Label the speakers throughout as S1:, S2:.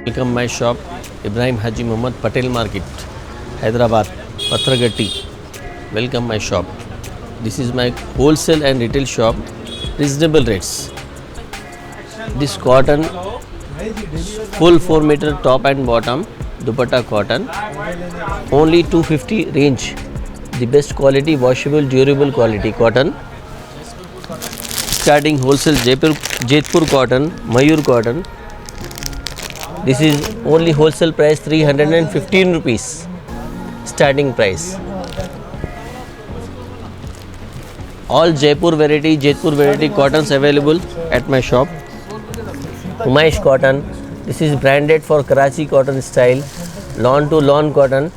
S1: Welcome my shop, Ibrahim Haji Muhammad Patel Market, Hyderabad, Patragatti. Welcome my shop. This is my wholesale and retail shop, reasonable rates. This cotton, full 4 meter top and bottom, dupatta cotton, only 250 range. The best quality, washable, durable quality cotton. Starting wholesale Jaipur cotton, Mayur cotton. This is only wholesale price 315 rupees. Starting price. All Jaipur variety cottons available at my shop. Umaish cotton. This is branded for Karachi cotton style. Lawn to lawn cotton.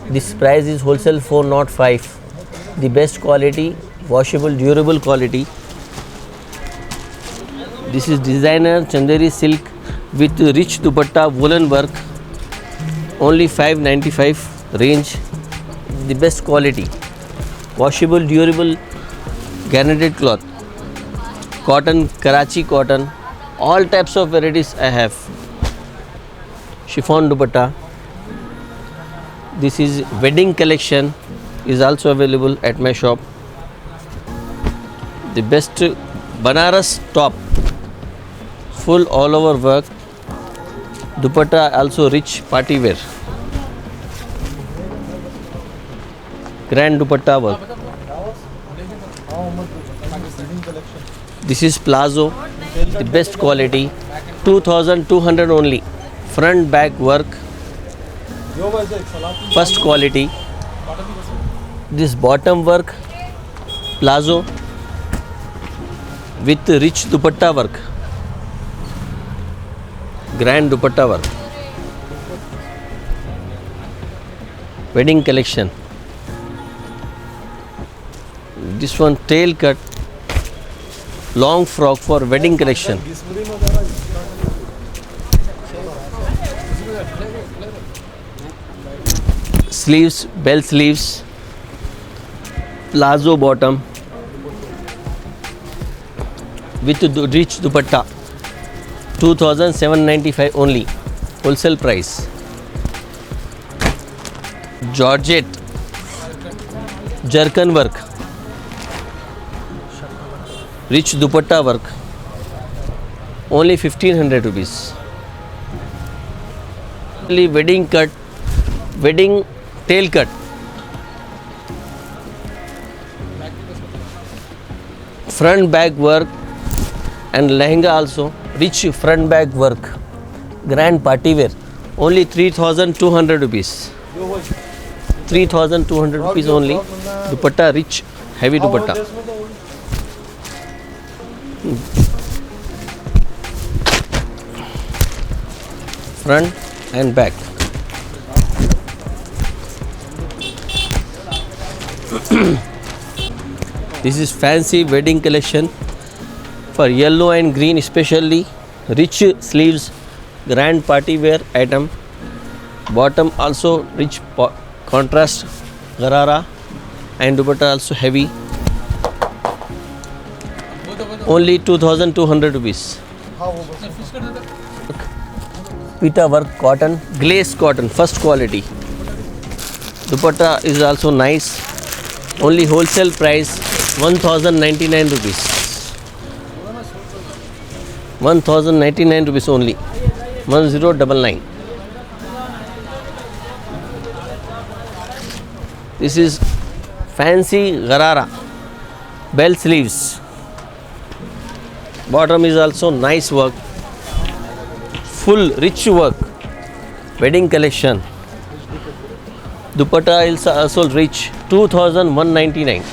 S1: This price is wholesale 405. The best quality, washable, durable quality. This is designer Chanderi silk with rich dupatta woolen work. Only 595 range. The best quality. Washable, durable, garneted cloth. Cotton, Karachi cotton. All types of varieties I have. Chiffon dupatta. This is wedding collection is also available at my shop. The best Banaras top. Full all over work. Dupatta also rich party wear. Grand dupatta work. This is Plazo, the best quality, 2200 only. Front back work, first quality. This bottom work, Plazo with rich dupatta work. Grand dupatta work. Wedding collection. This one tail cut, long frock for wedding collection. Sleeves, bell sleeves, plazo bottom with rich dupatta. 2795 only, wholesale price. Georgette, jerkin work, rich dupatta work, only 1500 rupees. Wedding cut, wedding tail cut. Front back work and lehenga also. Rich front bag work, grand party wear, only 3200 rupees. 3200 rupees only. Dupatta rich, heavy dupatta. Front and back. This is fancy wedding collection. For yellow and green especially, rich sleeves, grand party wear item. Bottom also rich contrast, garara, and dupatta also heavy. Only 2200 rupees. Pita work cotton, glaze cotton, first quality. Dupatta is also nice. Only wholesale price 1099 rupees. 1099 rupees only. 1099. This is fancy garara, bell sleeves. Bottom is also nice work. Full rich work. Wedding collection. Dupatta is also rich. 2199.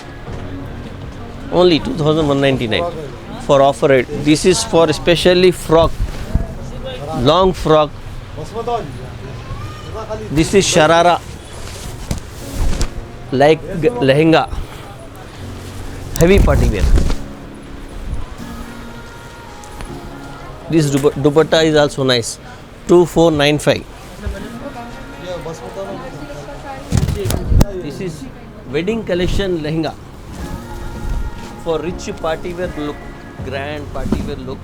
S1: Only 2199. For offer rate. This is for especially frock, long frock. This is sharara, like lehenga, heavy party wear. This dupatta is also nice, 2495. This is wedding collection lehenga for rich party wear look. Grand party wear look.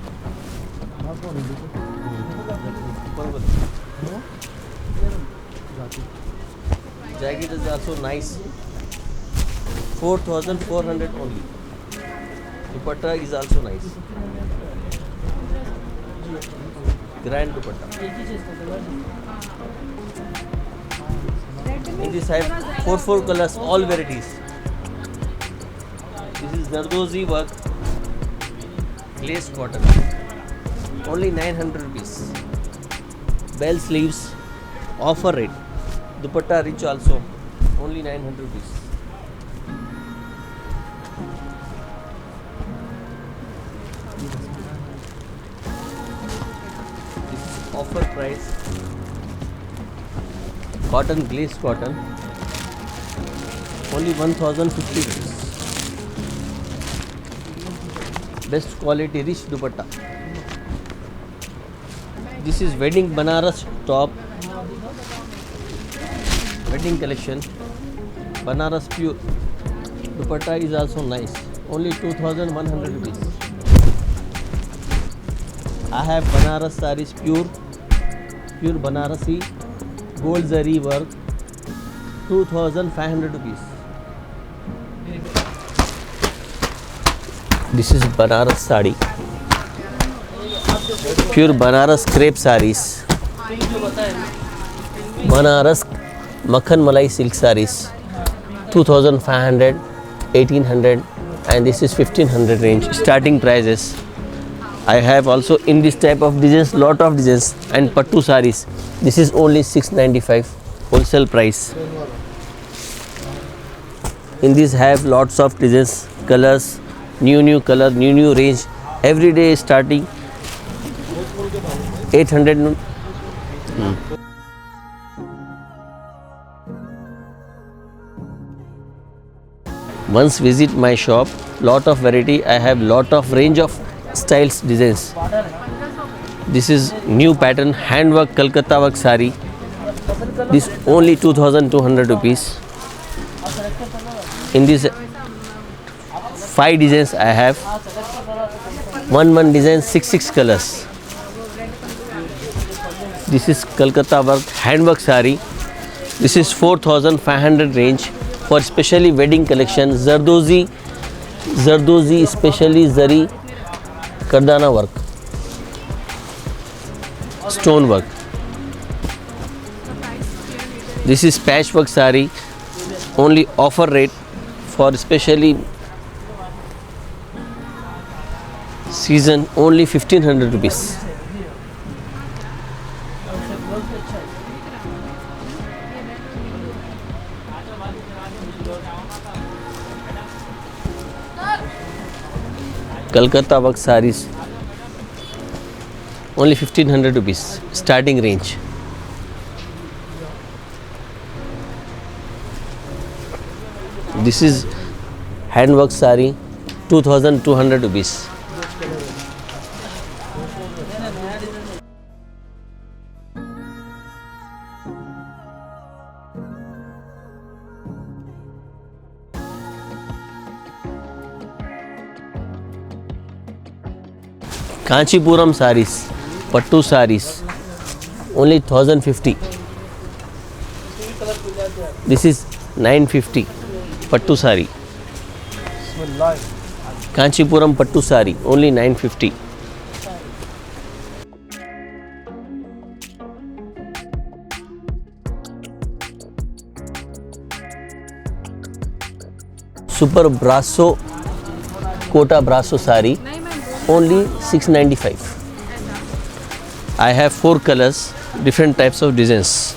S1: Jacket is also nice. 4,400 only. Dupatta is also nice. Grand dupatta. In this I have four colors, all varieties. This is Zardozi work, glaze cotton. Only 900 rupees. Bell sleeves, offer rate. Dupatta rich also, only 900 rupees. This is offer price. Cotton, glaze cotton, only 1050 rupees. Best quality rich dupatta. This is wedding Banaras top, wedding collection, Banaras pure. Dupatta is also nice, only 2100 rupees. I have Banaras sarees pure Banarasi, gold zari work, 2500 rupees. This is Banaras sari, pure Banaras crepe sarees, Banaras Makhan Malai silk sarees, 2500, 1800, and this is 1500 range starting prices. I have also in this type of designs, lot of designs, and pattu sarees. This is only 695 wholesale price. In this have lots of designs, colors, new color, new range. Every day is starting 800. Once visit my shop, lot of variety. I have lot of range of styles, designs. This is new pattern, handwork Kolkata work sari. This only 2200 rupees. In this 5 designs I have. One design, 6 colors. This is Kolkata work handwork sari. This is 4500 range for specially wedding collection. Zardozi specially zari Kardana work, stone work. This is patchwork sari, only offer rate for specially season, only 1500 rupees. Kolkata work sarees, only 1500 rupees starting range. This is handwork sari, 2200 rupees. Kanchipuram sarees, pattu sarees, only 1050. This is 950 pattu sari. Kanchipuram pattu sari, only 950. Super Brasso Kota Brasso sari, only 695. I have 4 colors, different types of designs.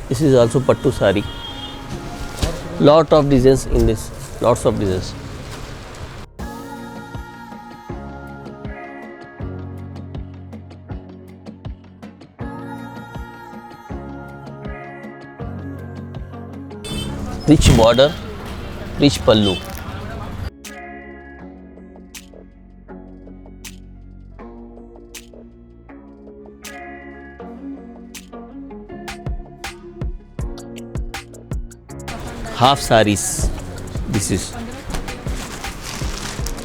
S1: This is also pattu sari. Lot of designs in this, lots of designs. Rich border, rich pallu. Half sarees. This is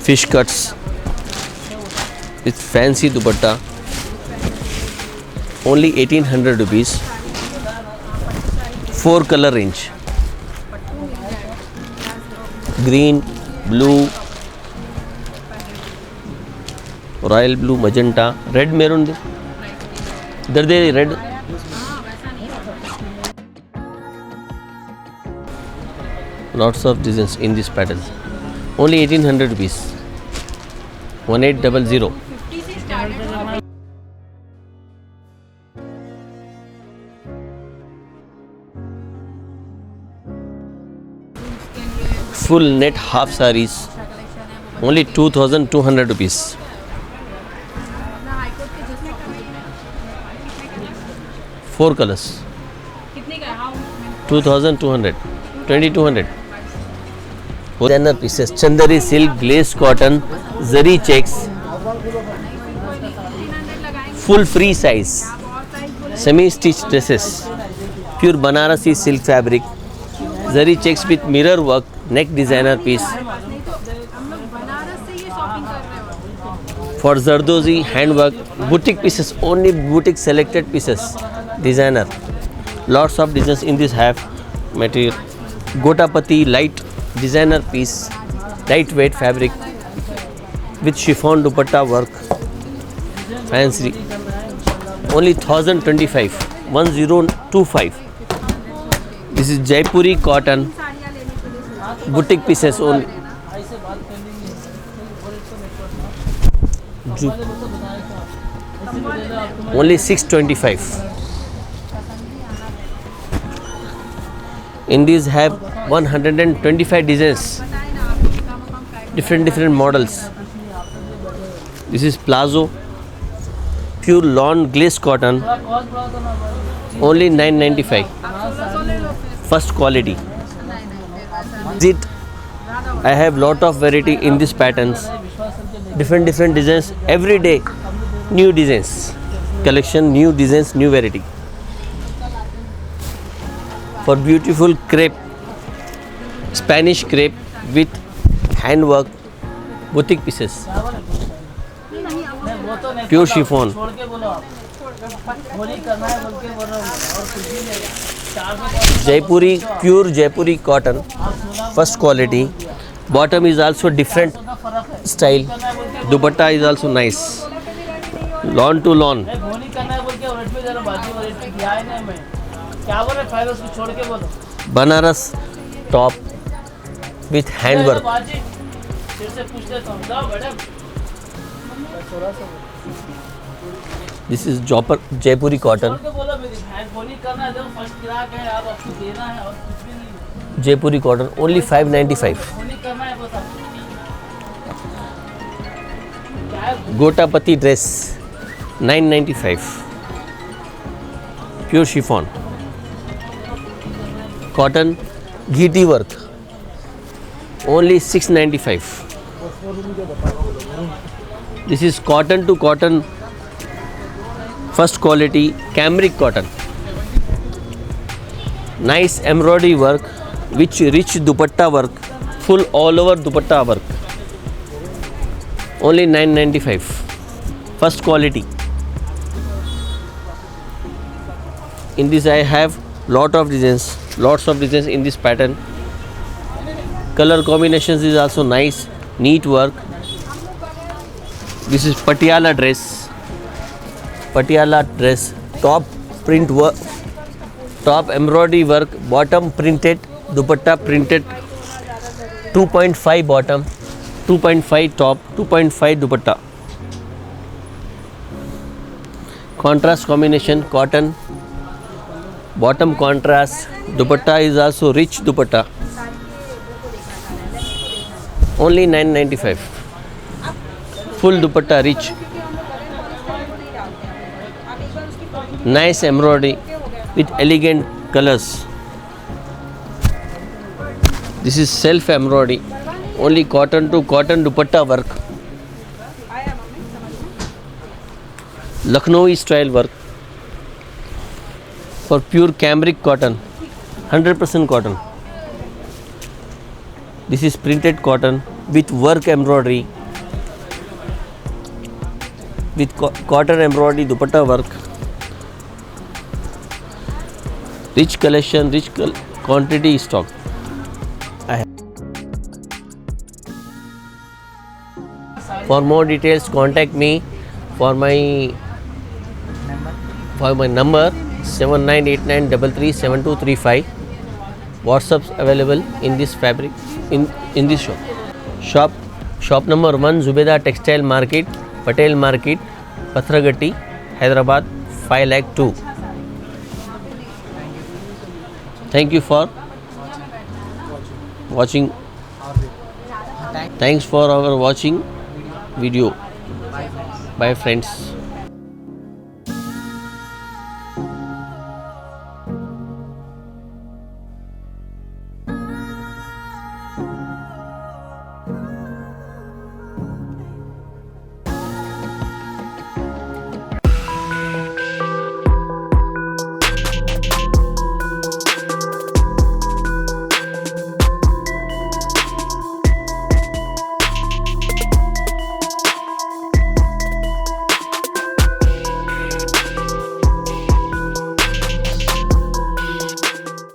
S1: fish cuts, with fancy dupatta, only 1800 rupees. 4 color range: green, blue, royal blue, magenta, red, maroon. इधर दे red. Lots of designs in this pattern. Only 1800 rupees. 1800. Full net half sarees. Only 2200 rupees. Four colors. 2200. 2200. Designer pieces, chandari silk, glaze cotton, zari checks, full free size, semi-stitched dresses, pure Banarasi silk fabric, zari checks with mirror work, neck designer piece. For Zardozi handwork, boutique pieces, only boutique selected pieces, designer. Lots of designs in this have material. Gotapati light designer piece, lightweight fabric with chiffon dupatta work, fancy. Only 1025, 1025. This is Jaipuri cotton, boutique pieces only. Only 625. In these have 125 designs, different models. This is plazo, pure lawn glaze cotton, only 995. First quality. I have lot of variety in these patterns, different designs every day, new designs, collection, new designs, new variety. For beautiful crepe, Spanish crepe with handwork, boutique pieces, pure chiffon. Jaipuri, pure Jaipuri cotton, first quality. Bottom is also different style. Dupatta is also nice. Lawn to lawn. Banaras top with handwork. This is Jaipuri cotton. Jaipuri cotton, only 595. Gotapati dress, 995. Pure chiffon. Cotton ghiti work, only 695. This is cotton to cotton, first quality cambric cotton. Nice embroidery work with rich dupatta work, full all over dupatta work. Only 995. First quality. In this I have lots of designs in this pattern. Color combinations is also nice, neat work. This is Patiala dress. Top print work, top embroidery work, bottom printed, dupatta printed. 2.5 bottom, 2.5 top, 2.5 dupatta. Contrast combination, cotton. Bottom contrast, dupatta is also rich dupatta. Only 995. Full dupatta rich. Nice embroidery with elegant colors. This is self embroidery. Only cotton to cotton dupatta work. Lucknowi style work. For pure cambric cotton, 100% cotton. This is printed cotton with work embroidery. with cotton embroidery dupatta work. Rich collection, rich quantity stock. I have. For more details, contact me for my number 7989337235. WhatsApps available in this fabric in this shop. Shop number 1, Zubeda Textile Market, Patel Market, Pathragatti, Hyderabad 5,02,000. Thank you for watching. Thanks for our watching video. Bye friends.